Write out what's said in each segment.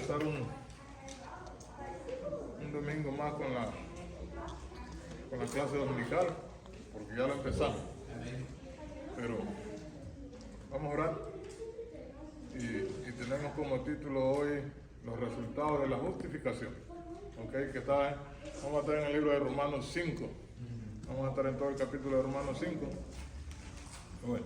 empezar un domingo más con la clase dominical, porque ya lo empezamos. Pero vamos a orar y tenemos como título hoy los resultados de la justificación. ¿Okay? Vamos a estar en el libro de Romanos 5. Vamos a estar en todo el capítulo de Romanos 5. Bueno,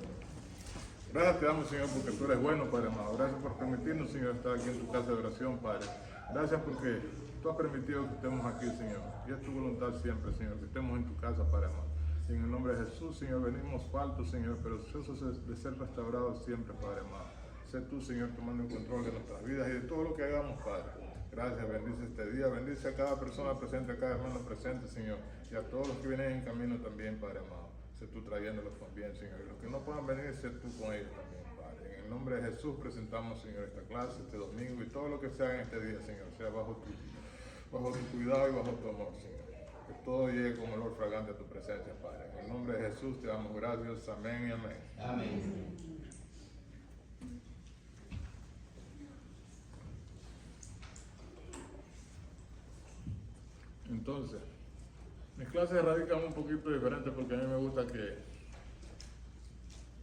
gracias te damos, Señor, porque tú eres bueno, Padre amado. Gracias por permitirnos, Señor, estar aquí en tu casa de oración, Padre. Gracias porque tú has permitido que estemos aquí, Señor. Y es tu voluntad siempre, Señor, que estemos en tu casa, Padre amado. Y en el nombre de Jesús, Señor, venimos faltos, Señor, pero deseosos de ser restaurados siempre, Padre amado. Sé tú, Señor, tomando el control de nuestras vidas y de todo lo que hagamos, Padre. Gracias, bendice este día, bendice a cada persona presente, a cada hermano presente, Señor, y a todos los que vienen en camino también, Padre amado. Sé tú trayéndolos con bien, Señor, y los que no puedan venir, sé tú con ellos también, Padre. En el nombre de Jesús presentamos, Señor, esta clase, este domingo, y todo lo que sea en este día, Señor, sea bajo tu cuidado y bajo tu amor, Señor. Que todo llegue con olor fragante a tu presencia, Padre. En el nombre de Jesús te damos gracias, amén y amén. Amén. Entonces, mis clases radican un poquito diferente porque a mí me gusta que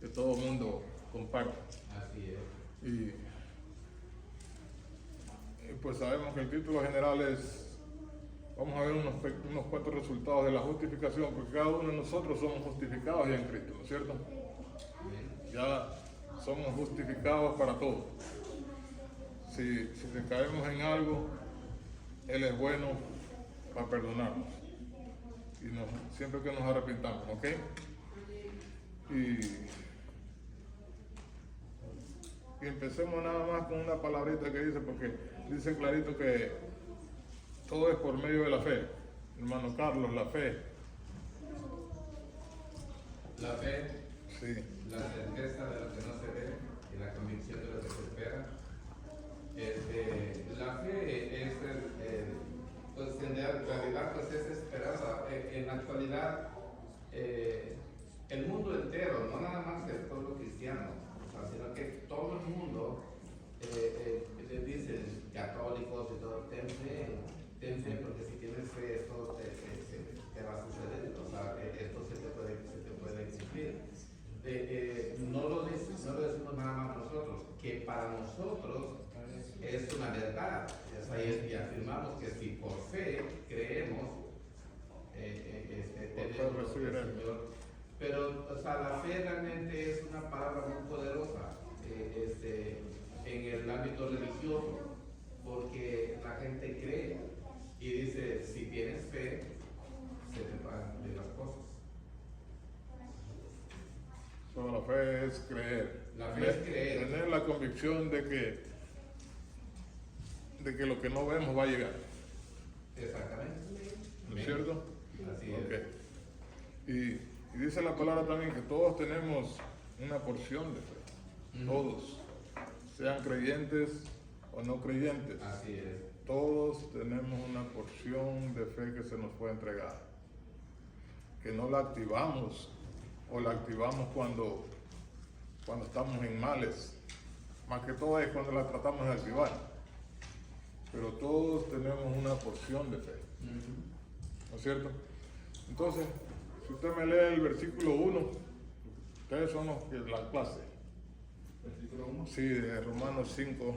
todo el mundo comparta. Así es. Y pues sabemos que el título general es, vamos a ver unos cuantos resultados de la justificación, porque cada uno de nosotros somos justificados ya en Cristo, ¿no es cierto? Ya somos justificados para todo. Si caemos en algo, Él es bueno para perdonarnos. Y siempre que nos arrepintamos, ¿ok? Y empecemos nada más con una palabrita que dice, porque dice clarito que todo es por medio de la fe. Hermano Carlos, la fe. La fe, Sí. la certeza de lo que no se ve y la convicción de lo que se espera. La fe es pues en realidad pues es esperanza. En la actualidad el mundo entero, no nada más el pueblo cristiano, sino que todo el mundo le dicen católicos y todo, ten fe, porque si tienes fe esto te va a suceder, o sea, esto se te puede cumplir. No lo decimos nada más nosotros, que para nosotros es una verdad, y afirmamos que si por fe creemos, tenemos el Señor. Pero, o sea, la fe realmente es una palabra muy poderosa en el ámbito religioso, porque la gente cree y dice, si tienes fe, se te van a cumplir las cosas. La fe es creer. La fe es creer. Tener la convicción de que lo que no vemos va a llegar. Exactamente. ¿No es cierto? Así Okay. Y dice la palabra también que todos tenemos una porción de fe. Todos. Sean creyentes o no creyentes. Así es. Todos tenemos una porción de fe que se nos fue entregada. Que no la activamos o la activamos cuando estamos en males. Más que todo es cuando la tratamos de activar. Pero todos tenemos una porción de fe. ¿No es cierto? Entonces, si usted me lee el versículo 1, ustedes son los que la clase. Versículo 1. Sí, de Romanos 5.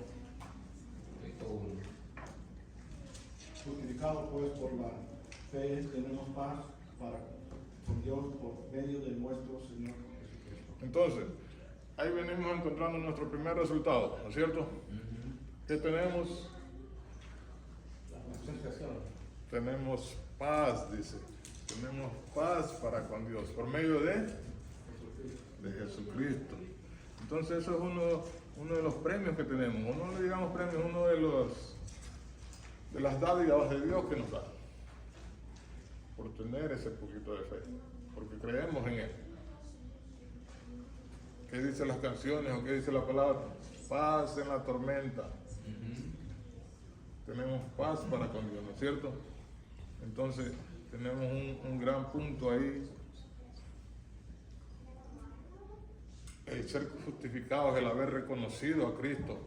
Justificados pues por la fe tenemos paz con Dios por medio de nuestro Señor Jesucristo. Entonces, ahí venimos encontrando nuestro primer resultado, ¿no es cierto? ¿Qué tenemos? La justificación. Tenemos paz, dice. Tenemos paz para con Dios por medio de Jesucristo. Entonces eso es uno de los premios que tenemos. No le digamos premios, uno de las dádivas de Dios que nos da. Por tener ese poquito de fe. Porque creemos en Él. ¿Qué dicen las canciones o qué dice la palabra? Paz en la tormenta. Tenemos paz para con Dios, ¿no es cierto? Entonces tenemos un gran punto ahí. El ser justificados, el haber reconocido a Cristo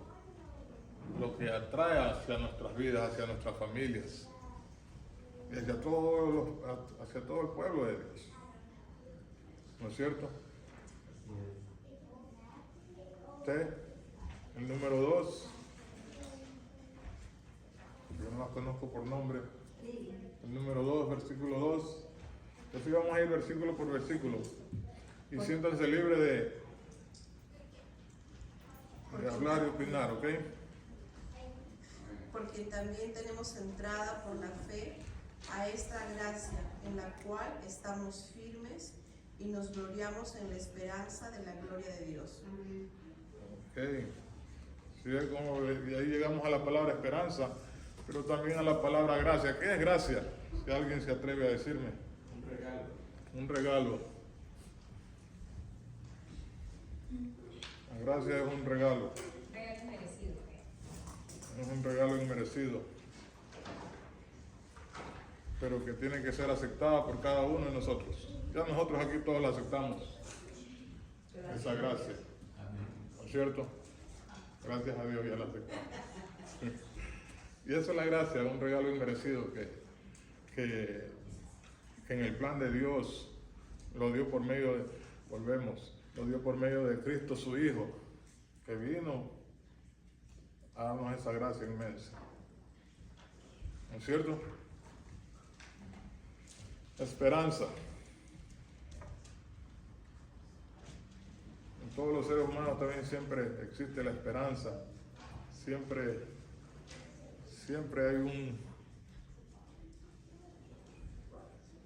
lo que atrae hacia nuestras vidas, hacia nuestras familias y hacia todo el pueblo de Dios. ¿No es cierto? Usted, el número 2, yo no la conozco por nombre. El número 2, versículo 2. Entonces vamos a ir versículo por versículo. Y siéntanse libres de hablar y opinar, ¿ok? Porque también tenemos entrada por la fe a esta gracia en la cual estamos firmes y nos gloriamos en la esperanza de la gloria de Dios. Ok. Sí, como de ahí llegamos a la palabra esperanza, pero también a la palabra gracia. ¿Qué es gracia? Si alguien se atreve a decirme. Un regalo. Un regalo. La gracia es un regalo. Regalo merecido. Es un regalo inmerecido, pero que tiene que ser aceptada por cada uno de nosotros. Ya nosotros aquí todos la aceptamos, esa gracia, ¿no es cierto? Gracias a Dios ya la aceptamos. Y esa es la gracia, un regalo inmerecido que en el plan de Dios lo dio por medio de, lo dio por medio de Cristo su Hijo, que vino a darnos esa gracia inmensa. ¿No es cierto? Esperanza. En todos los seres humanos también siempre existe la esperanza. Siempre hay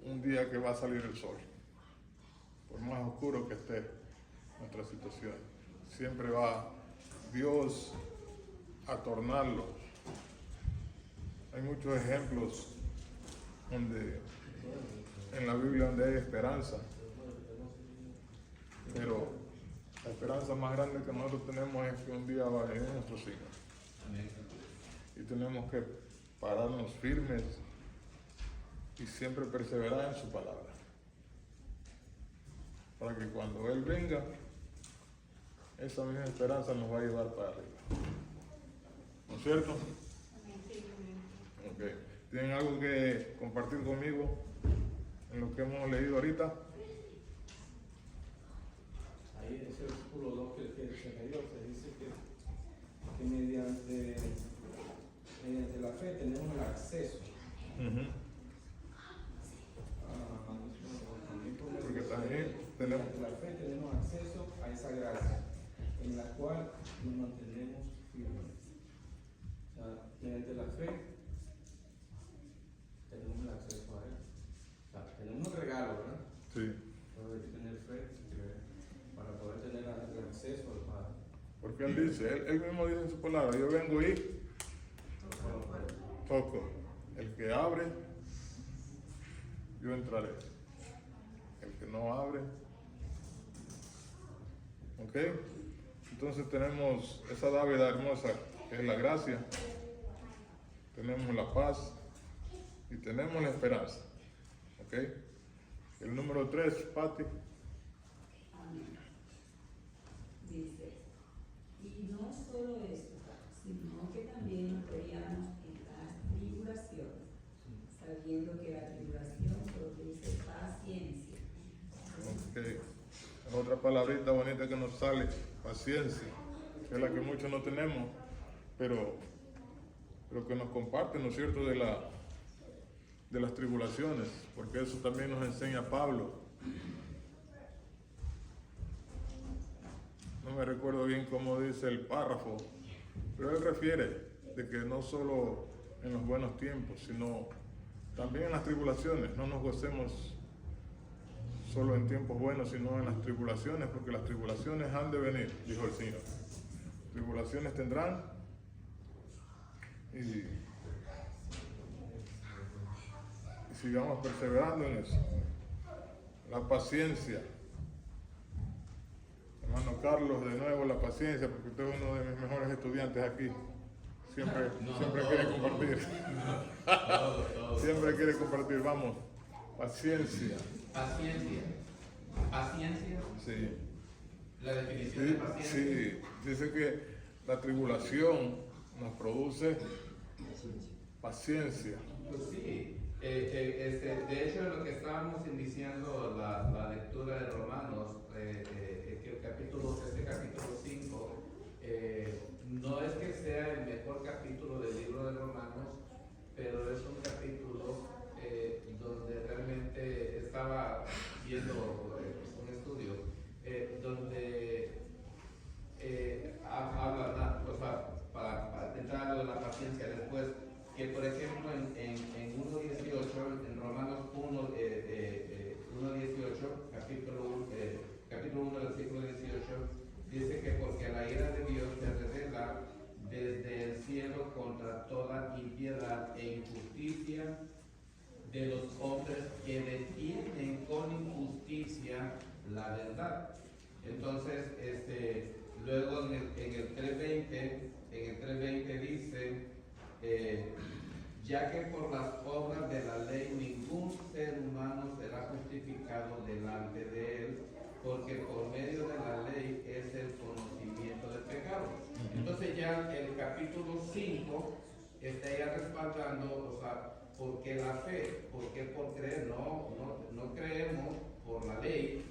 un día que va a salir el sol. Por más oscuro que esté nuestra situación, siempre va Dios a tornarlo. Hay muchos ejemplos en la Biblia donde hay esperanza, pero la esperanza más grande que nosotros tenemos es que un día va a venir nuestro Señor. Y tenemos que pararnos firmes y siempre perseverar en su palabra, para que cuando Él venga, esa misma esperanza nos va a llevar para arriba. ¿No es cierto? Okay. ¿Tienen algo que compartir conmigo en lo que hemos leído ahorita? Ahí en ese versículo 2 que se leyó, se dice que mediante la fe tenemos el acceso. Porque también tenemos... Mediante la fe tenemos acceso a esa gracia en la cual nos mantenemos firmes. O sea, mediante la fe tenemos el acceso a Él. O sea, tenemos un regalo, ¿verdad? Sí. Pero hay que tener fe y creer para poder tener el acceso al Padre. Porque Él dice, él mismo dice en su palabra, yo vengo y toco. El que abre, yo entraré. El que no abre, ¿ok? Entonces tenemos esa dávida hermosa que es la gracia, tenemos la paz y tenemos la esperanza, ¿ok? El número 3, Pati. Dice, y no solo esto, sino que también nos veíamos en las tribulaciones, sabiendo que la tribulación produce paciencia. Okay. Otra palabrita bonita que nos sale, paciencia, que es la que muchos no tenemos, pero que nos comparten, ¿no es cierto?, de las tribulaciones, porque eso también nos enseña Pablo. No me recuerdo bien cómo dice el párrafo, pero él refiere de que no solo en los buenos tiempos, sino también en las tribulaciones, no nos gocemos solo en tiempos buenos, sino en las tribulaciones, porque las tribulaciones han de venir, dijo el Señor. Tribulaciones tendrán y sigamos perseverando en eso. La paciencia. Hermano Carlos, de nuevo la paciencia, porque usted es uno de mis mejores estudiantes aquí. Siempre quiere compartir. Siempre quiere compartir. Vamos. Paciencia. Paciencia. Paciencia. Sí. La definición de paciencia. Sí. Dice que la tribulación nos produce paciencia. Pues sí, de hecho lo que estábamos iniciando la lectura de Romanos, que el capítulo 5, no es que sea el mejor capítulo del libro de Romanos, pero es un capítulo donde realmente estaba viendo un estudio donde habla, o sea, para entrar a la paciencia después, que por ejemplo en 1.18, en Romanos 1.18, capítulo 1, versículo 18, dice que porque la ira de Dios se revela desde el cielo contra toda impiedad e injusticia de los hombres que detienen con injusticia la verdad. Entonces, luego en el 3.20 dice, ya que por las obras de la ley ningún ser humano será justificado delante de él, porque por medio de la ley es el conocimiento del pecado. Entonces ya el capítulo 5 está ya respaldando, o sea, ¿por qué la fe? ¿Por qué por creer? No creemos por la ley,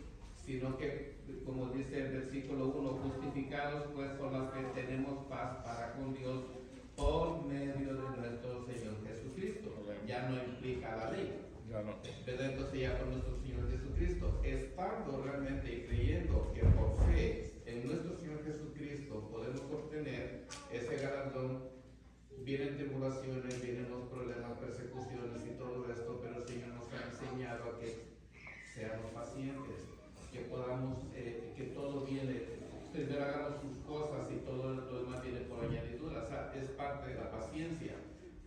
sino que, como dice el versículo 1, justificados pues por la fe tenemos paz para con Dios por medio de nuestro Señor Jesucristo. Ya no implica la ley. Ya no. Pero entonces ya con nuestro Señor Jesucristo, estando realmente y creyendo que por fe en nuestro Señor Jesucristo podemos obtener ese galardón, vienen tribulaciones, vienen los problemas, persecuciones y todo esto, pero el Señor nos ha enseñado a que seamos pacientes, que podamos, que todo viene, primero hagamos sus cosas y todo lo demás viene por añadidura. O sea, es parte de la paciencia,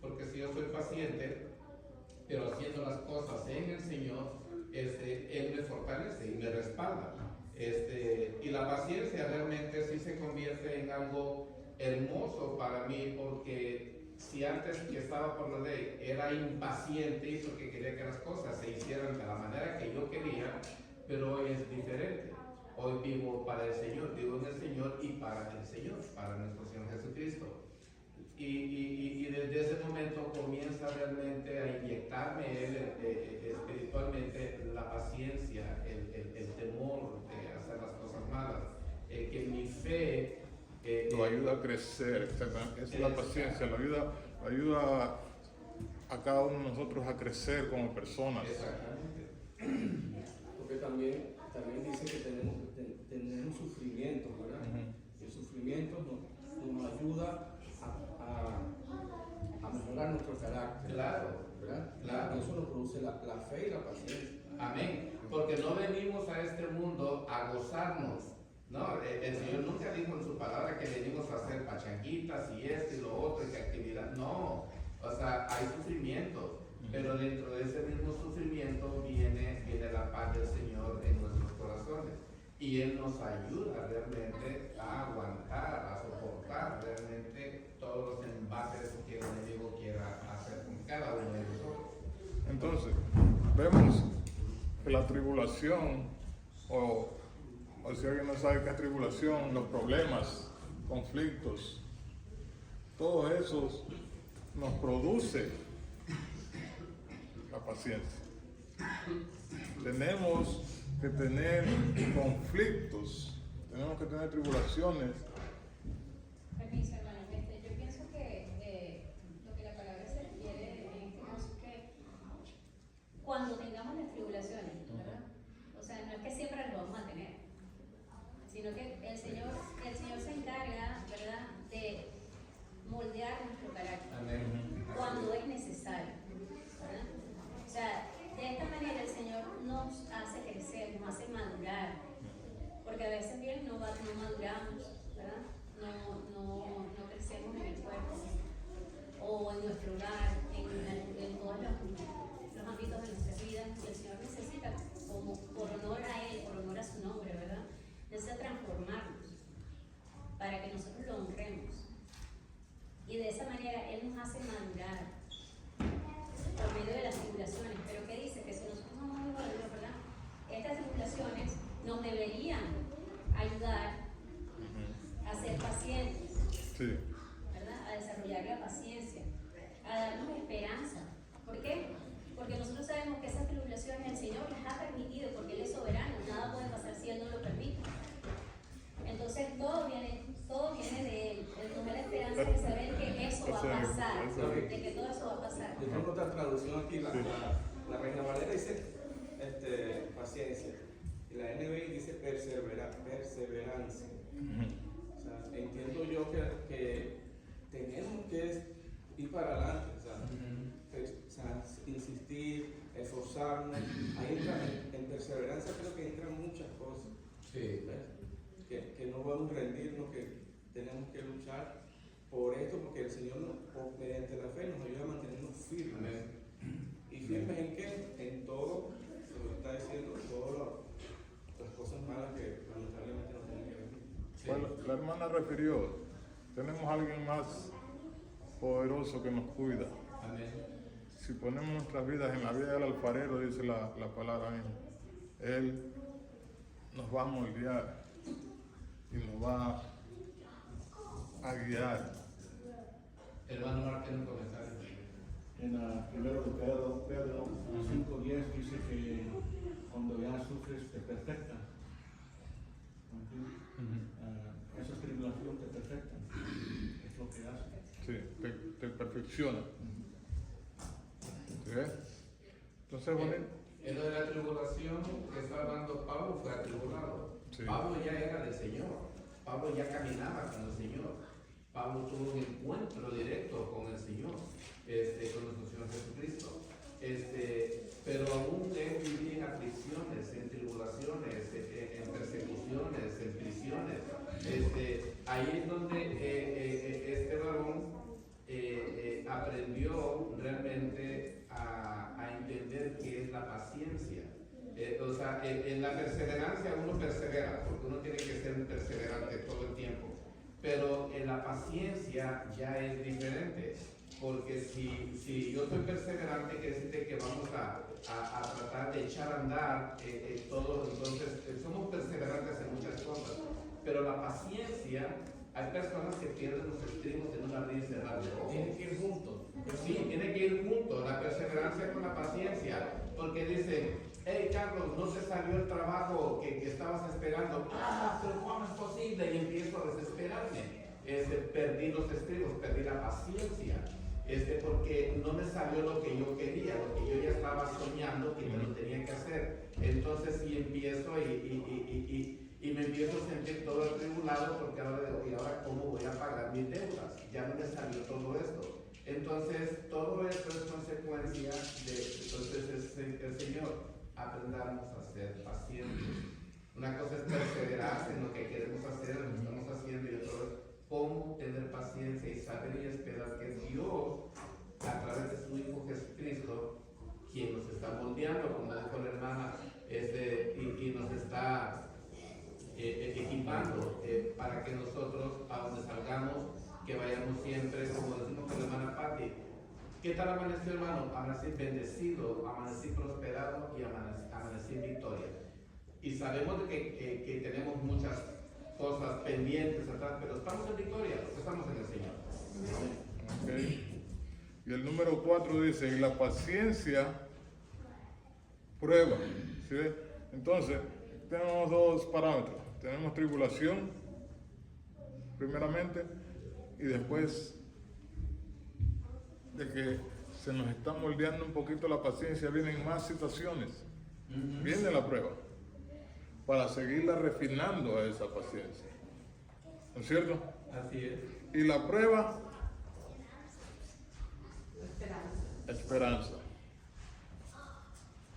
porque si yo soy paciente, pero haciendo las cosas en el Señor, Él me fortalece y me respalda. Y la paciencia realmente sí se convierte en algo hermoso para mí, porque si antes que estaba por la ley era impaciente y porque quería que las cosas se hicieran de la manera que yo quería, pero hoy es diferente. Hoy vivo para el Señor, vivo en el Señor y para el Señor, para nuestro Señor Jesucristo. Y desde ese momento comienza realmente a inyectarme Él espiritualmente la paciencia, el temor de hacer las cosas malas, que mi fe Lo ayuda a crecer, es la paciencia, lo ayuda a cada uno de nosotros a crecer como personas. Exactamente. Porque también dice que tenemos que tener un sufrimiento, ¿verdad? El sufrimiento nos ayuda a mejorar nuestro carácter. Claro, ¿verdad? claro. Y eso nos produce la fe y la paciencia. Amén. Porque no venimos a este mundo a gozarnos. No, el Señor nunca dijo en su palabra que venimos a hacer pachanguitas y esto y lo otro y que actividad. No, o sea, hay sufrimiento, pero dentro de ese mismo sufrimiento viene la paz del Señor en nuestros corazones. Y Él nos ayuda realmente a aguantar, a soportar realmente todos los embates que el enemigo quiera hacer con cada uno de nosotros. Entonces, vemos que la tribulación, o si alguien no sabe qué es tribulación, los problemas, conflictos, todos esos nos produce la paciencia. Tenemos que tener conflictos, tenemos que tener tribulaciones. Permiso, hermano. Yo pienso que lo que la palabra se refiere en este caso es que cuando tengamos las tribulaciones, ¿verdad? O sea, no es que siempre las vamos a tener, sino que el Señor se encarga, ¿verdad?, de moldear nuestro carácter. Amén. Cuando es necesario, ¿verdad? O sea, de esta manera el Señor nos hace crecer, nos hace madurar, porque a veces bien no maduramos, ¿verdad? No crecemos en el cuerpo o en nuestro hogar, en todos los ámbitos de nuestra vida, y el Señor necesita, como por honor a Él, por honor a su nombre, ¿verdad?, necesita transformarnos para que nosotros lo honremos, y de esa manera Él nos hace madurar por medio de las tribulaciones. Pero ¿qué dice? Que si nosotros no somos maduros, ¿verdad?, estas tribulaciones nos deberían ayudar a ser pacientes, Sí. ¿verdad?, a desarrollar la paciencia, a darnos esperanza. ¿Por qué? Porque nosotros sabemos que esas tribulaciones el Señor las ha permitido, porque Él es soberano, nada puede pasar si Él no lo permite. Entonces todo viene de Él. Él nos da la esperanza de saber que eso va a pasar, de que todo eso va a pasar. Yo tengo otra traducción aquí, la Reina Valera dice paciencia, y la NBI dice perseverancia. O sea, entiendo yo que tenemos que ir para adelante, o sea, insistir, esforzarnos. Ahí entra, en perseverancia creo que entran muchas cosas. Sí. Que no podemos rendirnos, que tenemos que luchar por esto, porque el Señor mediante la fe nos ayuda a mantenernos firmes. Amén. ¿Y firmes en qué? En todo, lo que está diciendo, todas las cosas malas que lamentablemente nos tienen que venir. Sí. Bueno, la hermana refirió, tenemos a alguien más poderoso que nos cuida. Amén. Si ponemos nuestras vidas en la vida del alfarero, dice la palabra misma, Él nos va a moldear y nos va a guiar. Hermano Martín, un comentario. En primero de Pedro 5:10 dice que cuando ya sufres te perfecta. Esa tribulación te perfecta. Es lo que hace. Sí, te perfecciona. ¿Sí ves? Entonces, bonito. En lo de la tribulación que está hablando Pablo fue atribulado. Sí. Pablo ya era del Señor. Pablo ya caminaba con el Señor. Pablo tuvo un encuentro directo con el Señor, con nuestro Señor Jesucristo. Pero aún él vivía en aflicciones, en tribulaciones, en persecuciones, en prisiones. Ahí es donde este varón aprendió realmente a entender qué es la paciencia. O sea, en la perseverancia uno persevera, porque uno tiene que ser perseverante todo el tiempo. Pero en la paciencia ya es diferente, porque si yo soy perseverante, quiere decir que vamos a tratar de echar a andar todo. Entonces, somos perseverantes en muchas cosas, pero la paciencia, hay personas que pierden los estribos en una abrir y cerrar de ojos. Tienen que ir juntos. Sí, tiene que ir juntos, la perseverancia con la paciencia, porque dicen, hey Carlos, no te salió el trabajo que estabas esperando. Pero ¿cómo es posible? Y empiezo a desesperarme. Perdí los estribos, perdí la paciencia, porque no me salió lo que yo quería, lo que yo ya estaba soñando que me lo tenía que hacer. Entonces sí empiezo y me empiezo a sentir todo atribulado, porque ahora digo, ¿y ahora cómo voy a pagar mis deudas? Ya no me salió todo esto. Entonces, todo esto es consecuencia el Señor, aprendamos a ser pacientes. Una cosa es perseverar en lo que queremos hacer, lo que estamos haciendo, y otra es cómo tener paciencia y saber y esperar que Dios, a través de su Hijo Jesucristo, quien nos está moldeando, como dijo la hermana, y nos está equipando para que nosotros, a donde salgamos, que vayamos siempre, como decimos con la hermana Patti. ¿Qué tal amaneció, hermano? Amanecí bendecido, amanecí prosperado y amanecí en victoria. Y sabemos de que tenemos muchas cosas pendientes atrás, pero estamos en victoria, porque estamos en el Señor. Okay. Y el número 4 dice, y la paciencia prueba. ¿Sí ves? Entonces, tenemos dos parámetros. Tenemos tribulación, primeramente, y después de que se nos está moldeando un poquito la paciencia, vienen más situaciones. Viene la prueba para seguirla refinando a esa paciencia. ¿No es cierto? Así es. Y la prueba, Esperanza. esperanza.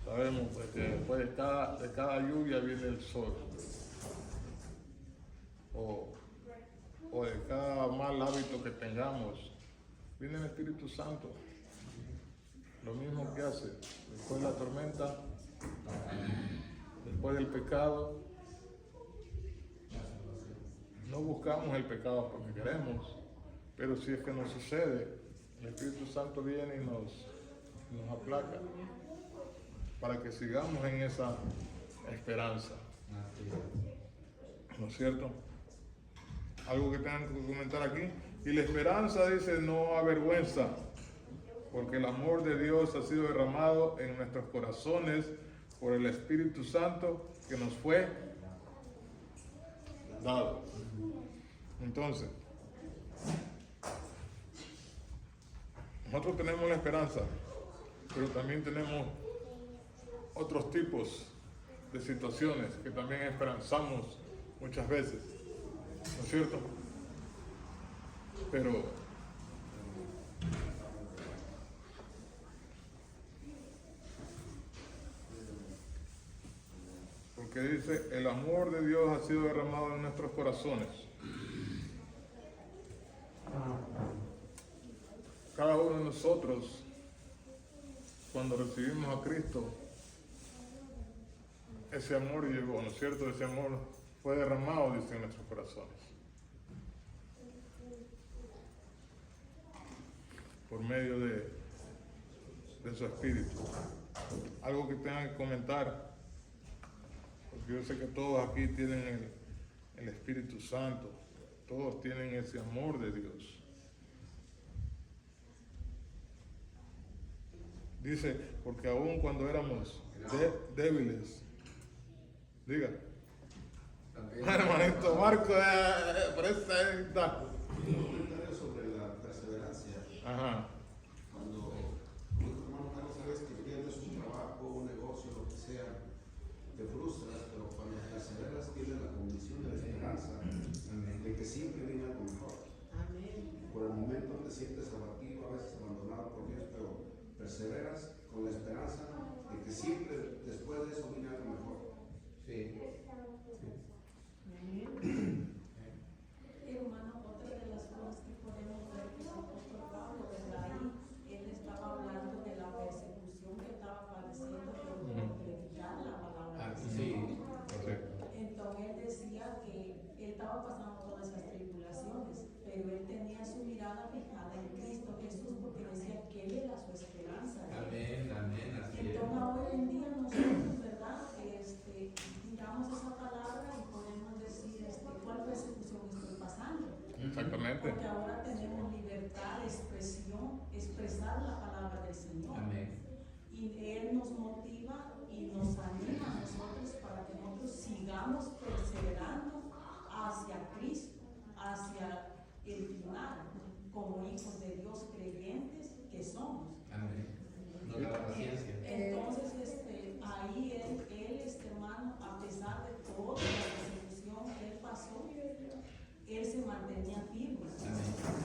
Sabemos pues, que después de cada lluvia viene el sol. O de cada mal hábito que tengamos, viene el Espíritu Santo. Lo mismo que hace después de la tormenta, después del pecado. No buscamos el pecado porque queremos, pero si es que nos sucede, el Espíritu Santo viene y nos aplaca para que sigamos en esa esperanza. Así es. ¿No es cierto? ¿Algo que tengan que comentar aquí? Y la esperanza, dice, no avergüenza, porque el amor de Dios ha sido derramado en nuestros corazones por el Espíritu Santo que nos fue dado. Entonces, nosotros tenemos la esperanza, pero también tenemos otros tipos de situaciones que también esperanzamos muchas veces, ¿no es cierto? Pero porque dice, el amor de Dios ha sido derramado en nuestros corazones. Cada uno de nosotros, cuando recibimos a Cristo, ese amor llegó, ¿no es cierto? Ese amor fue derramado, dice, en nuestros corazones. Por medio de su Espíritu. Algo que tengan que comentar, porque yo sé que todos aquí tienen el Espíritu Santo, todos tienen ese amor de Dios. Dice, porque aún cuando éramos débiles, diga, hermanito Marco, por eso está. Un comentario sobre la perseverancia. Ajá. Cuando tu hermano Carlos, sabes que pierdes un trabajo, un negocio, lo que sea, te frustras, pero cuando perseveras tienes la convicción de la esperanza de que siempre viene algo mejor. Por el momento te sientes abatido, a veces abandonado por Dios, pero perseveras con la esperanza de que siempre después de eso viene algo mejor. Sí. Hermano, otra de las cosas que podemos ver que el apóstol Pablo, ¿verdad? Ahí él estaba hablando de la persecución que estaba padeciendo por predicar la palabra del Señor. Entonces él decía que él estaba pasando todas esas tribulaciones, pero él tenía su mirada fijada en Cristo Jesús, porque decía que él era su esperanza. Amén, amén, así es. Entonces hoy en día nosotros, ¿verdad? Miramos esa palabra y podemos decir cuál persecución estoy pasando. Exactamente. Porque ahora tenemos libertad de expresión, expresar la palabra del Señor. Amén. Y Él nos motiva y nos anima a nosotros para que nosotros sigamos perseverando hacia Cristo, hacia el final, como hijos de Dios creyentes que somos. Amén. Nos da la paciencia. Entonces, ahí él, hermano, a pesar de toda la persecución que él pasó, él se mantenía firme,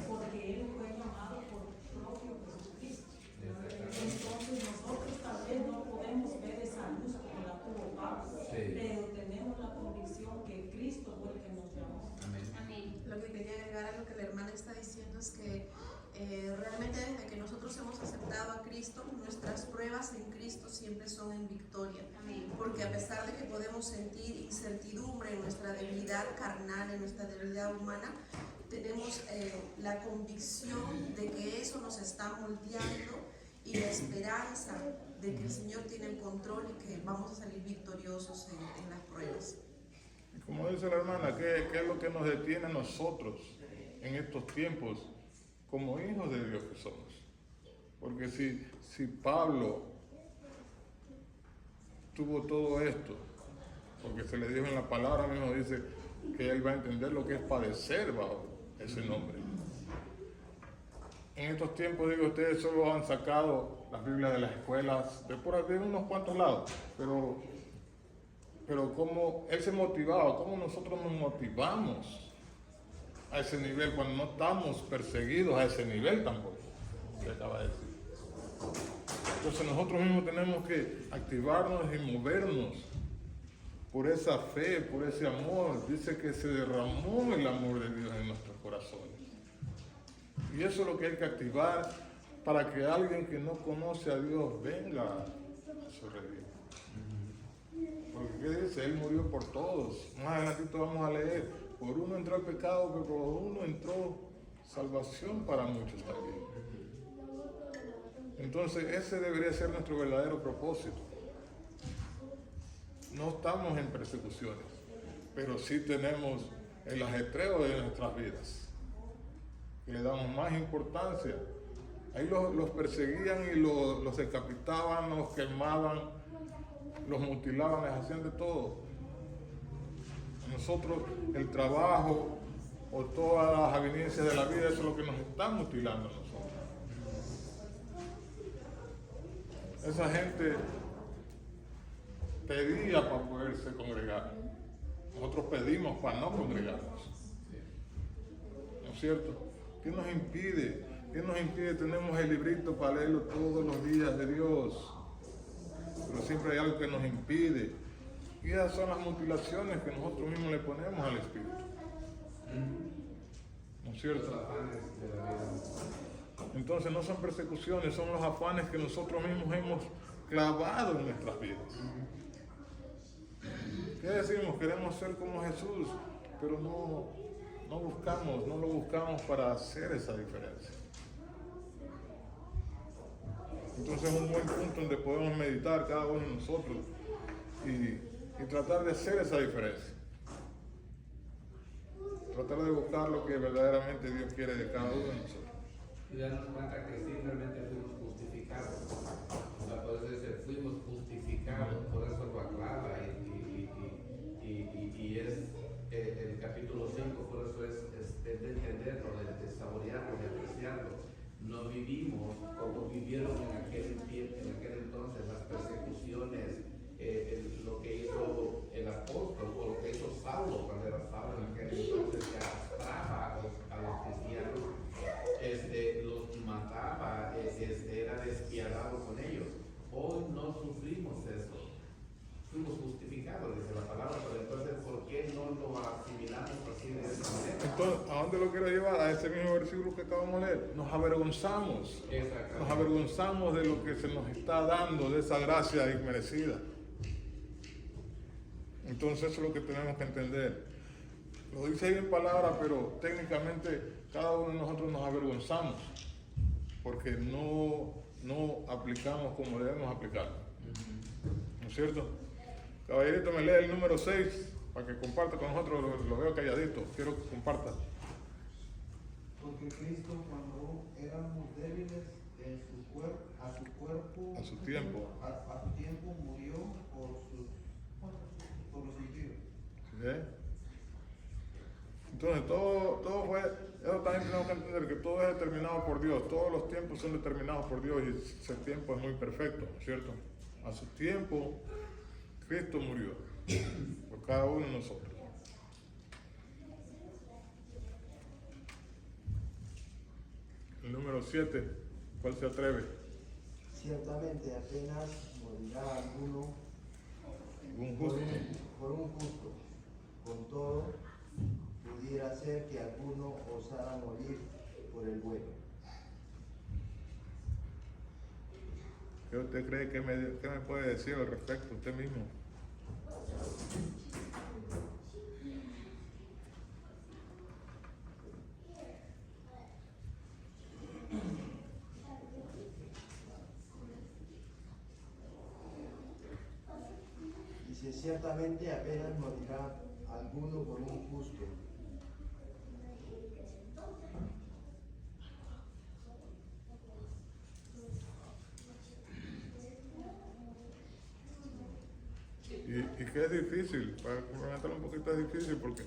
porque él fue llamado por el propio Jesucristo. Entonces nosotros tal vez no podemos ver esa luz como la tuvo Pablo, pero tenemos la convicción que Cristo fue el que nos llamó. Amén. Lo que quería agregar a lo que la hermana está diciendo es que realmente desde que nosotros hemos aceptado a Cristo, nuestras pruebas en Cristo siempre son en victoria. Amén. Porque a pesar de que podemos sentir incertidumbre en nuestra debilidad carnal, en nuestra debilidad humana, tenemos la convicción de que eso nos está moldeando y la esperanza de que el Señor tiene el control y que vamos a salir victoriosos en las pruebas. Y como dice la hermana, ¿qué es lo que nos detiene a nosotros en estos tiempos como hijos de Dios que somos? Porque si Pablo tuvo todo esto, porque se le dijo en la palabra mismo, dice que él va a entender lo que es padecer bajo ese nombre. En estos tiempos, digo, ustedes solo han sacado las Biblias de las escuelas, de por aquí, de unos cuantos lados, pero cómo él se motivaba, cómo nosotros nos motivamos a ese nivel cuando no estamos perseguidos a ese nivel tampoco, se acaba de decir. Entonces nosotros mismos tenemos que activarnos y movernos por esa fe, por ese amor. Dice que se derramó el amor de Dios en nuestros corazones. Y eso es lo que hay que activar para que alguien que no conoce a Dios venga a su redil. Porque ¿qué dice? Él murió por todos. Más adelante vamos a leer. Por uno entró el pecado, pero por uno entró salvación para muchos también. Entonces ese debería ser nuestro verdadero propósito. No estamos en persecuciones, pero sí tenemos el ajetreo de nuestras vidas. que le damos más importancia. Ahí los perseguían y los decapitaban, los quemaban, los mutilaban, les hacían de todo. Nosotros, el trabajo o todas las avenencias de la vida, eso es lo que nos están mutilando a nosotros. Esa gente pedía para poderse congregar. Nosotros pedimos para no congregarnos. ¿No es cierto? ¿Qué nos impide? ¿Qué nos impide? Tenemos el librito para leerlo todos los días de Dios. Pero siempre hay algo que nos impide. Y esas son las mutilaciones que nosotros mismos le ponemos al Espíritu. ¿No es cierto? Los afanes de la vida. Entonces no son persecuciones, son los afanes que nosotros mismos hemos clavado en nuestras vidas. ¿Qué decimos? Queremos ser como Jesús, pero no lo buscamos para hacer esa diferencia. Entonces es un buen punto donde podemos meditar cada uno de nosotros y tratar de hacer esa diferencia. Tratar de buscar lo que verdaderamente Dios quiere de cada uno de nosotros. Y darnos cuenta que simplemente fuimos justificados. O sea, por eso dice, fuimos justificados, por eso lo aclara y es el capítulo 5, por eso es de entenderlo, de saborearlo, de apreciarlo. No vivimos como vivieron en aquel tiempo, en aquel entonces, las persecuciones, lo que hizo el apóstol, o lo que hizo Saulo cuando era Saulo en aquel entonces, que arrastraba a los cristianos, los mataba, era despiadado con ellos. Hoy no sufrimos eso. Fuimos justificados, dice la palabra, pero entonces, ¿por qué no lo asimilamos así de esa manera? Entonces, ¿a dónde lo quiero llevar? A ese mismo versículo que acabamos de leer. Nos avergonzamos. Nos avergonzamos de lo que se nos está dando, de esa gracia inmerecida. Entonces eso es lo que tenemos que entender. Lo dice ahí en palabra, pero técnicamente cada uno de nosotros nos avergonzamos porque no aplicamos como debemos aplicar. ¿No es cierto? Caballerito, me lee el número 6 para que comparta con nosotros. Lo veo calladito, quiero que comparta. Porque Cristo, cuando éramos débiles en su cuerpo, a su tiempo, murió por los impíos. ¿Sí? Entonces, todo fue, eso también tenemos que entender que todo es determinado por Dios. Todos los tiempos son determinados por Dios y ese tiempo es muy perfecto, ¿cierto? A su tiempo, Cristo murió por cada uno de nosotros. El número 7, ¿cuál se atreve? Ciertamente apenas morirá alguno Un justo. por un justo. Con todo, pudiera ser que alguno osara morir por el bueno. ¿Qué usted cree? ¿Qué me puede decir al respecto usted mismo? Dice, ciertamente apenas morirá alguno por un justo. Y que es difícil, para complementarlo un poquito es difícil porque,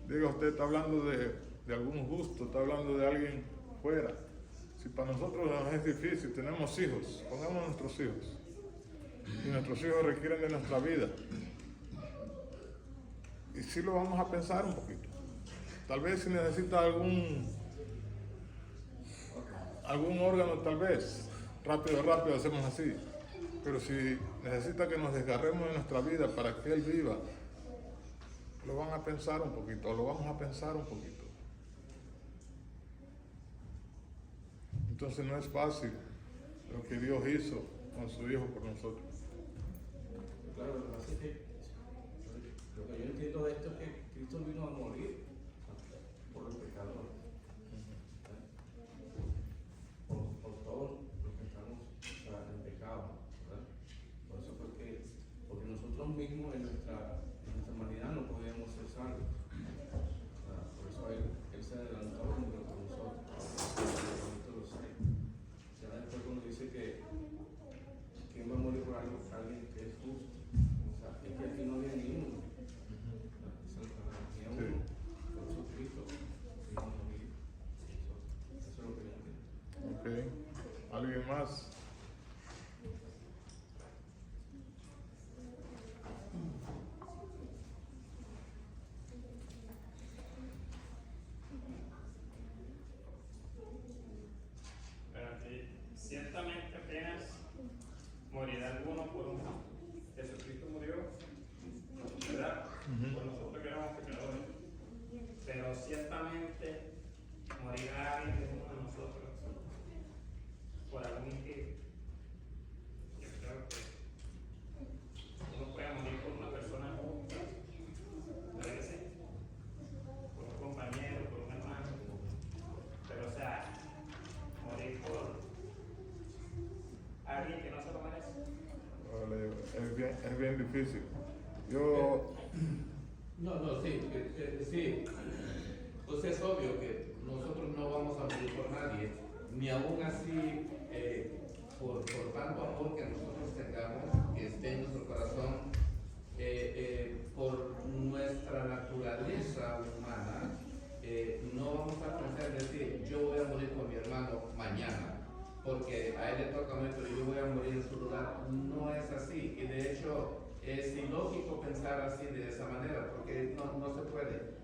diga, usted está hablando de algún justo, está hablando de alguien fuera. Si para nosotros es difícil, tenemos hijos, pongamos a nuestros hijos. Y nuestros hijos requieren de nuestra vida. Y sí lo vamos a pensar un poquito. Tal vez si necesita algún órgano, tal vez, rápido hacemos así. Pero si necesita que nos desgarremos de nuestra vida para que Él viva, lo van a pensar un poquito, lo vamos a pensar un poquito. Entonces no es fácil lo que Dios hizo con su Hijo por nosotros. Claro, lo que pasa es que lo que yo entiendo de esto es que Cristo vino a morir por los pecadores. Por todos los que estamos en pecado, ¿verdad? Por eso porque nosotros mismos en nuestra humanidad no podíamos ser salvos. Por eso él se adelantó y murió por nosotros. ¿Alguien más? Pero aquí, ciertamente apenas morirá alguno por uno. Jesucristo murió, ¿verdad? Por nosotros que éramos pecadores. Pero ciertamente morirá alguien de uno de nosotros por algún impío. Yo creo que uno puede morir por una persona justa, ¿verdad que sí? Por un compañero, por un hermano. Pero, o sea, morir por alguien que no se lo merece. Vale, es bien difícil. Yo, No, sí, sí. Pues es obvio que nosotros no vamos a morir por nadie, ni aún así por tanto amor que nosotros tengamos, que esté en nuestro corazón, por nuestra naturaleza humana, no vamos a pensar decir, yo voy a morir por mi hermano mañana, porque a él le toca morir, pero yo voy a morir en su lugar. No es así, y de hecho es ilógico pensar así de esa manera, porque no se puede.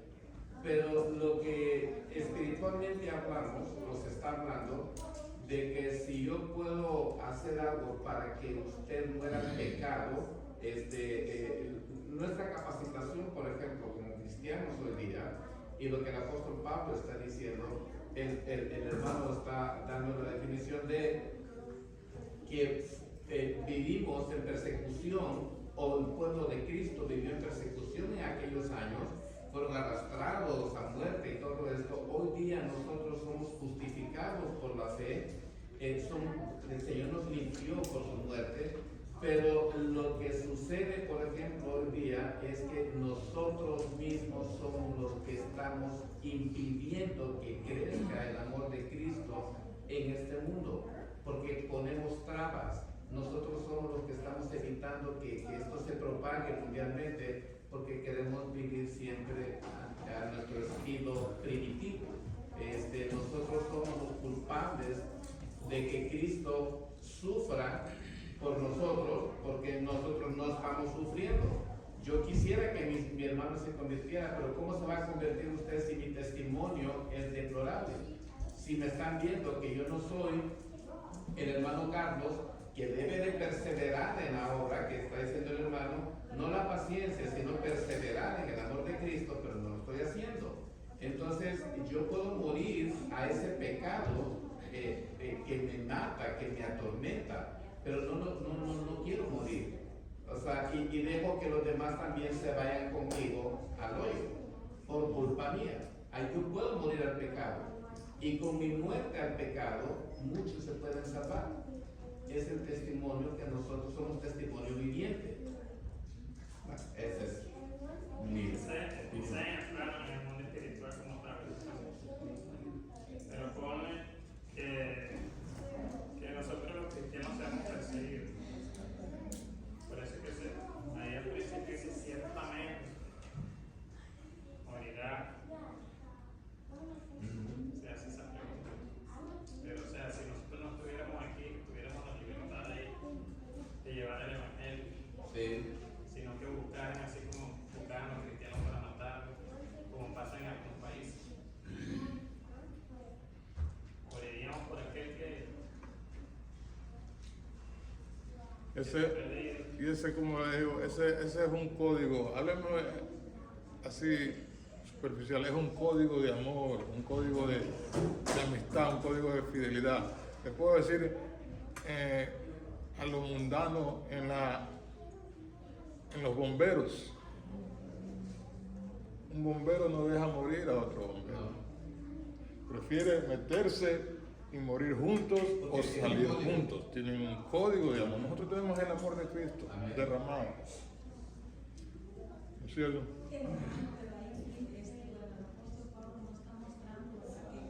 Pero lo que espiritualmente hablamos, nos está hablando de que si yo puedo hacer algo para que usted muera en pecado, nuestra capacitación, por ejemplo, como cristianos hoy día, y lo que el apóstol Pablo está diciendo, el hermano está dando la definición de que vivimos en persecución, o el pueblo de Cristo vivió en persecución en aquellos años, fueron arrastrados a muerte y todo esto. Hoy día nosotros somos justificados por la fe, el Señor nos limpió por su muerte, pero lo que sucede, por ejemplo, hoy día es que nosotros mismos somos los que estamos impidiendo que crezca el amor de Cristo en este mundo, porque ponemos trabas. Nosotros somos los que estamos evitando que esto se propague mundialmente, porque queremos vivir siempre a nuestro estilo primitivo. Nosotros somos los culpables de que Cristo sufra por nosotros, porque nosotros no estamos sufriendo. Yo quisiera que mi hermano se convirtiera, pero ¿cómo se va a convertir usted si mi testimonio es deplorable? Si me están viendo que yo no soy el hermano Carlos, que debe de perseverar en la obra que está diciendo el hermano, no la paciencia, sino perseverar en el amor de Cristo, pero no lo estoy haciendo. Entonces yo puedo morir a ese pecado que me mata, que me atormenta, pero no quiero morir. O sea, y dejo que los demás también se vayan conmigo al hoyo, por culpa mía. Ahí yo puedo morir al pecado, y con mi muerte al pecado, muchos se pueden salvar. Es el testimonio que nosotros somos testimonio viviente. Bueno, ese es mi Entrar en el mundo espiritual como tal. Pero pone que nosotros los cristianos seamos perseguidos. Por eso que ahí al principio dice ciertamente morirá. Se hace esa pregunta. Pero o sea, si nosotros no estuviéramos aquí, tuviéramos la libertad de llevar el evangelio, sí. Sino que buscaran así como buscaban los cristianos para matarlos, como pasa en algunos países. Moriríamos por aquel que ese como le digo, ese es un código, háblame así superficial, es un código de amor, un código de amistad, un código de fidelidad. Le puedo decir a lo mundano en los bomberos. Un bombero no deja morir a otro bombero. Prefiere meterse y morir juntos o salir juntos. Tienen un código de amor. Nosotros tenemos el amor de Cristo derramado. ¿No es cierto? El apóstol Pablo nos está mostrando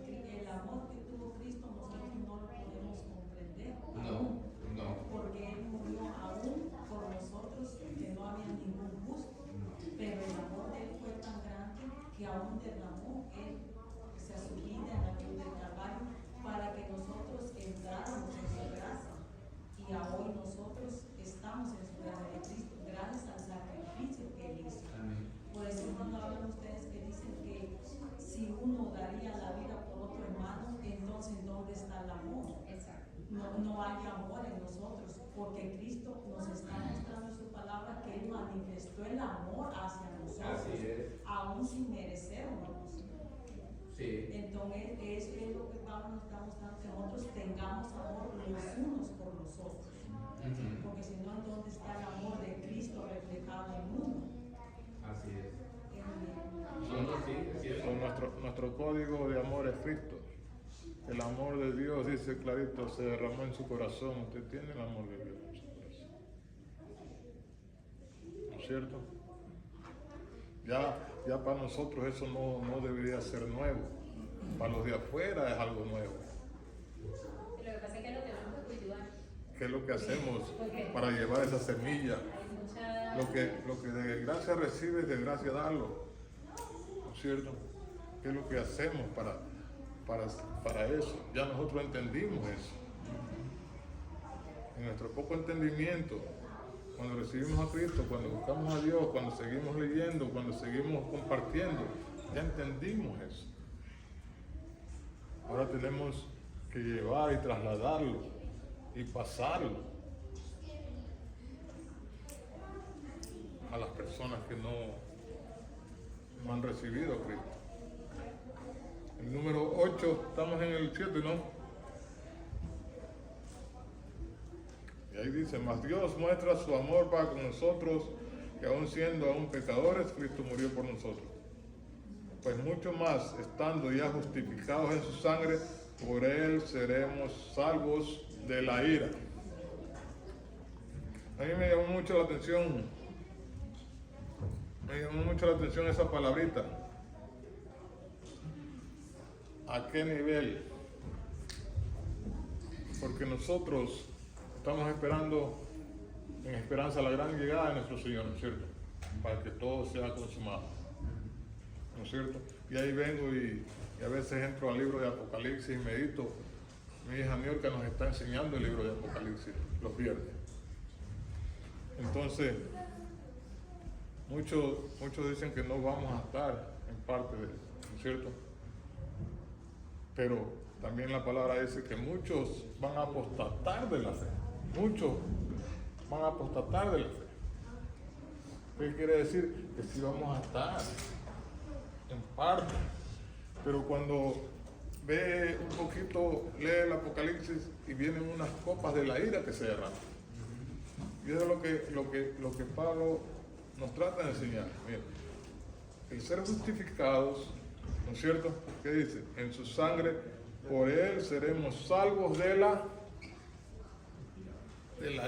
que el amor que tuvo Cristo nosotros no lo podemos comprender. No. Porque Él murió aún por nosotros que no había ningún gusto. Pero el amor de Él fue tan grande que aún derramó Él se su vida en la cruz del Calvario para que nosotros entráramos en porque Cristo nos está mostrando en su palabra que Él manifestó el amor hacia nosotros, Así es. aún sin merecerlo. Sí. Entonces, eso es lo que Pablo nos está mostrando, que nosotros tengamos amor los unos por los otros. Ujú. Porque si no, ¿dónde está el amor de Cristo reflejado en uno? Así es. En- No, no, sí, es cierto. Nuestro código de amor es Cristo. El amor de Dios, dice clarito, se derramó en su corazón. Usted tiene el amor de Dios en su corazón. ¿No es cierto? Ya para nosotros eso no debería ser nuevo. Para los de afuera es algo nuevo. Lo que pasa es que lo tenemos que cultivar. ¿Qué es lo que hacemos para llevar esa semilla? Hay mucha... Lo que de gracia recibes, de gracia darlo. ¿No es cierto? ¿Qué es lo que hacemos para eso? Ya nosotros entendimos eso. En nuestro poco entendimiento, cuando recibimos a Cristo, cuando buscamos a Dios, cuando seguimos leyendo, cuando seguimos compartiendo, ya entendimos eso. Ahora tenemos que llevar y trasladarlo y pasarlo a las personas que no han recibido a Cristo. El número 8, estamos en el 7, ¿no? Y ahí dice, mas Dios muestra su amor para con nosotros, que aun siendo aún pecadores, Cristo murió por nosotros. Pues mucho más, estando ya justificados en su sangre, por él seremos salvos de la ira. A mí me llamó mucho la atención, esa palabrita. ¿A qué nivel? Porque nosotros estamos esperando, en esperanza, la gran llegada de nuestro Señor, ¿no es cierto? Para que todo sea consumado, ¿no es cierto? Y ahí vengo y a veces entro al libro de Apocalipsis y medito. Mi hija Niorca nos está enseñando el libro de Apocalipsis los viernes. Entonces, muchos dicen que no vamos a estar en parte de eso, ¿no es cierto? Pero también la palabra dice que muchos van a apostatar de la fe. Muchos van a apostatar de la fe. ¿Qué quiere decir? Que sí vamos a estar en parte. Pero cuando ve un poquito, lee el Apocalipsis y vienen unas copas de la ira que se derraman. Y eso es lo que Pablo nos trata de enseñar. Miren, el ser justificados, ¿no es cierto? ¿Qué dice? En su sangre, por él seremos salvos de la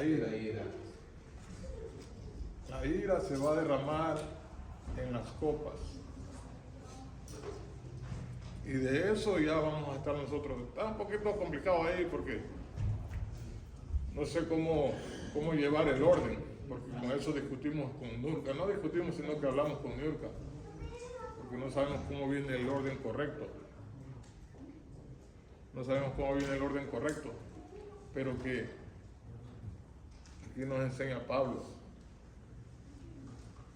ira. La ira se va a derramar en las copas. Y de eso ya vamos a estar nosotros. Está un poquito complicado ahí porque no sé cómo llevar el orden, porque con eso discutimos con Niurka. No discutimos, sino que hablamos con Niurka, porque no sabemos cómo viene el orden correcto. No sabemos cómo viene el orden correcto, pero que aquí nos enseña Pablo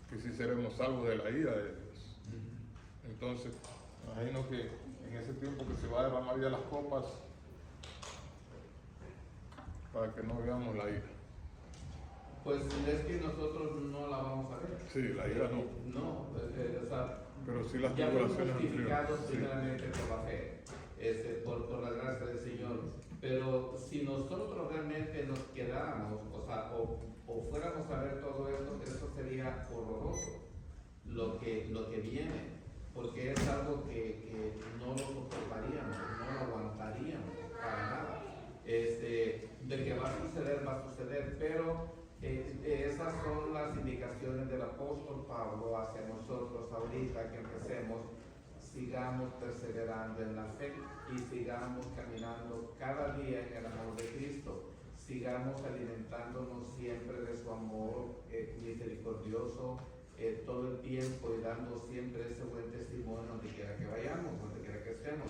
que si seremos salvos de la ira de Dios. Entonces, imagino que en ese tiempo que se va a derramar ya las copas, para que no veamos la ira. Pues es que nosotros no la vamos a ver. Sí, la ira no. No, o sea, Pero sí las ya fuimos tribulaciones justificados anteriores. primeramente por la fe, por la gracia del Señor. Pero si nosotros realmente nos quedáramos, o sea, o fuéramos a ver todo esto, eso sería horroroso lo que viene, porque es algo que no lo soportaríamos, no lo aguantaríamos para nada. De que va a suceder, pero esas son las indicaciones del apóstol Pablo hacia nosotros ahorita que empecemos. Sigamos perseverando en la fe y sigamos caminando cada día en el amor de Cristo. Sigamos alimentándonos siempre de su amor misericordioso todo el tiempo y dando siempre ese buen testimonio donde quiera que vayamos, donde quiera que estemos.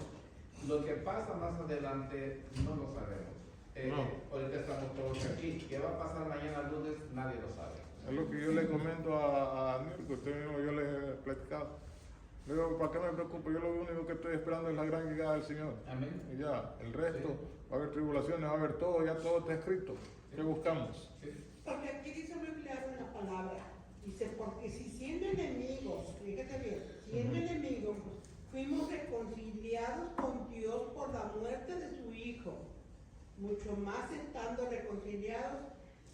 Lo que pasa más adelante no lo sabemos. Ahorita estamos todos aquí. ¿Qué va a pasar mañana lunes? Nadie lo sabe. Es lo que yo le comento a Niurka, usted mismo yo le he platicado. Le digo, ¿para qué me preocupo? Yo lo único que estoy esperando es la gran llegada del Señor. Amén. Y ya, el resto, Sí. va a haber tribulaciones, va a haber todo, ya todo está escrito. ¿Qué buscamos? Porque aquí dice muy claro en la palabra, dice, porque si siendo enemigos, fíjate bien, siendo enemigos, fuimos reconciliados con Dios por la muerte de su Hijo, mucho más estando reconciliados,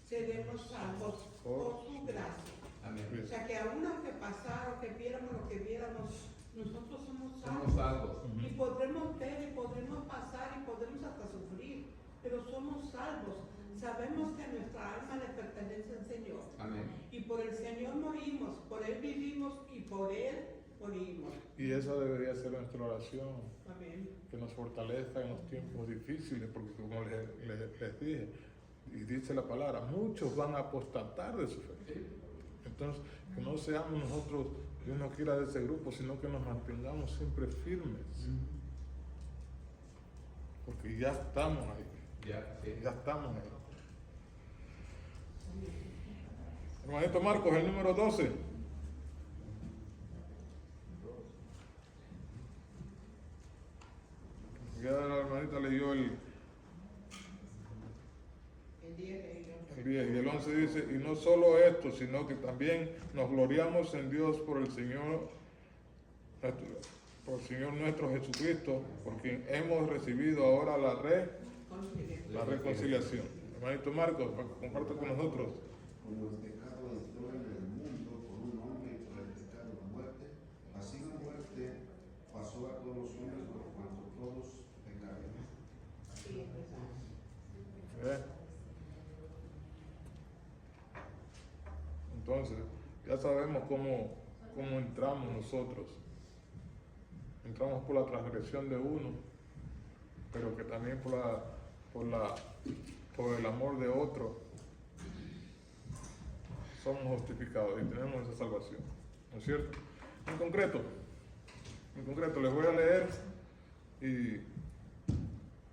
seremos salvos por su gracia. Amén. O sea que aún aunque pasara o que viéramos lo que viéramos, nosotros somos Somos salvos. salvos. Y podremos ver y podremos pasar y podremos hasta sufrir, pero somos salvos. Sabemos que nuestra alma le pertenece al Señor. Amén. Y por el Señor morimos, por Él vivimos y por Él morimos. Y esa debería ser nuestra oración, Amén. que nos fortalezca en los tiempos difíciles, porque como les dije, y dice la palabra, muchos van a apostatar de su fe. Entonces, que no seamos nosotros, Dios no quiera de ese grupo, sino que nos mantengamos siempre firmes. Porque ya estamos ahí. Ya estamos ahí. Hermanito Marcos, el número 12. Ya la hermanita leyó el 10 y el 11 dice, y no solo esto, sino que también nos gloriamos en Dios por el Señor nuestro Jesucristo, por quien hemos recibido ahora la reconciliación. Hermanito Marcos, comparte con nosotros. Como el pecado entró en el mundo por un hombre y por el pecado la muerte, así la muerte pasó a todos los hombres por cuanto todos pecaron. Entonces, ya sabemos cómo entramos nosotros. Entramos por la transgresión de uno, pero que también por el amor de otro somos justificados y tenemos esa salvación. ¿No es cierto? En concreto, les voy a leer y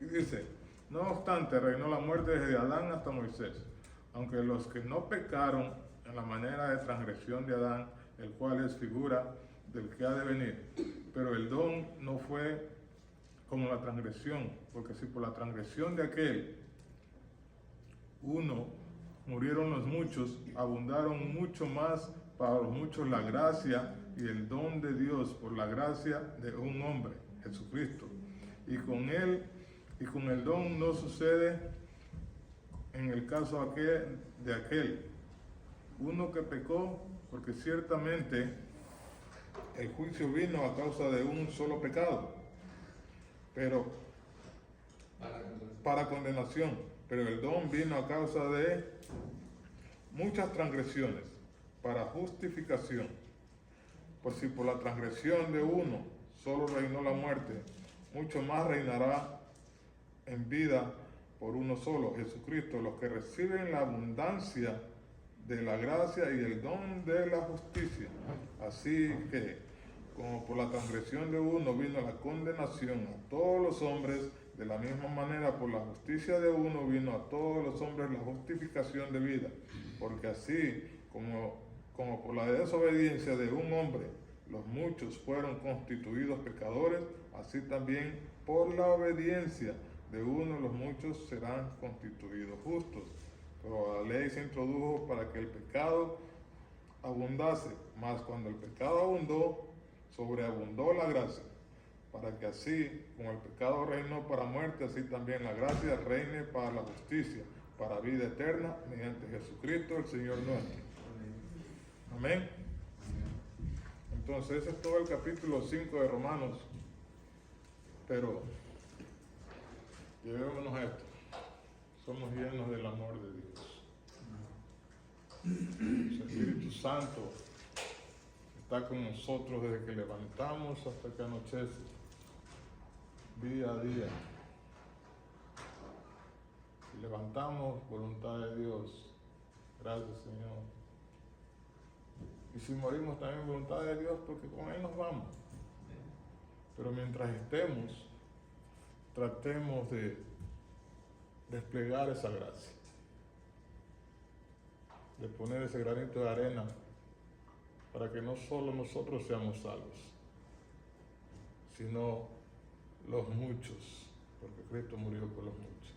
dice, no obstante, reinó la muerte desde Adán hasta Moisés, aunque los que no pecaron en la manera de transgresión de Adán, el cual es figura del que ha de venir, pero el don no fue como la transgresión, porque si por la transgresión de aquel uno murieron los muchos, abundaron mucho más para los muchos la gracia y el don de Dios por la gracia de un hombre, Jesucristo. Y con él y con el don no sucede en el caso de aquel uno que pecó, porque ciertamente el juicio vino a causa de un solo pecado, pero para condenación, pero el don vino a causa de muchas transgresiones, para justificación. Por si por la transgresión de uno solo reinó la muerte, mucho más reinará en vida por uno solo, Jesucristo, los que reciben la abundancia de la gracia y el don de la justicia. Así que, como por la transgresión de uno vino la condenación a todos los hombres, de la misma manera por la justicia de uno vino a todos los hombres la justificación de vida. Porque así como por la desobediencia de un hombre los muchos fueron constituidos pecadores, así también por la obediencia de uno los muchos serán constituidos justos. Pero la ley se introdujo para que el pecado abundase, mas cuando el pecado abundó, sobreabundó la gracia, para que así como el pecado reinó para muerte, así también la gracia reine para la justicia, para vida eterna, mediante Jesucristo el Señor nuestro. Amén. Entonces ese es todo el capítulo 5 de Romanos, pero llevémonos a esto. Somos llenos del amor de Dios. El Espíritu Santo está con nosotros desde que levantamos hasta que anochece, día a día. Si levantamos, voluntad de Dios. Gracias, Señor. Y si morimos, también voluntad de Dios, porque con Él nos vamos. Pero mientras estemos, tratemos de desplegar esa gracia, de poner ese granito de arena para que no solo nosotros seamos salvos, sino los muchos, porque Cristo murió por los muchos.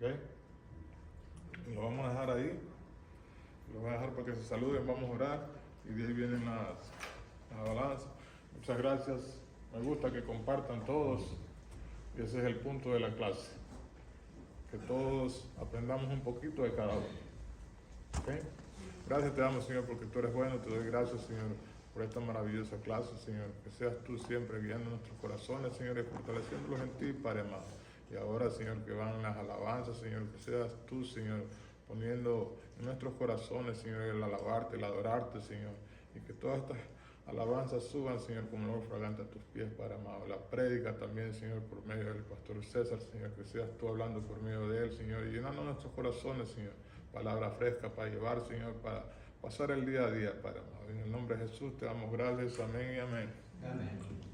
¿Ok? Lo vamos a dejar ahí. Lo voy a dejar para que se saluden, vamos a orar y de ahí vienen las balanzas. Muchas gracias. Me gusta que compartan todos y ese es el punto de la clase. Que todos aprendamos un poquito de cada uno. ¿Okay? Gracias te damos, Señor, porque tú eres bueno. Te doy gracias, Señor, por esta maravillosa clase, Señor. Que seas tú siempre guiando nuestros corazones, Señor, y fortaleciéndolos en ti, Padre amado. Y ahora, Señor, que van las alabanzas, Señor, que seas tú, Señor, poniendo en nuestros corazones, Señor, el alabarte, el adorarte, Señor. Y que todas estas alabanzas suban, Señor, como olor fragante a tus pies, Padre amado. La prédica también, Señor, por medio del pastor César, Señor, que seas tú hablando por medio de él, Señor, y llenando nuestros corazones, Señor. Palabra fresca para llevar, Señor, para pasar el día a día, Padre amado. En el nombre de Jesús te damos gracias. Amén y amén. Amén.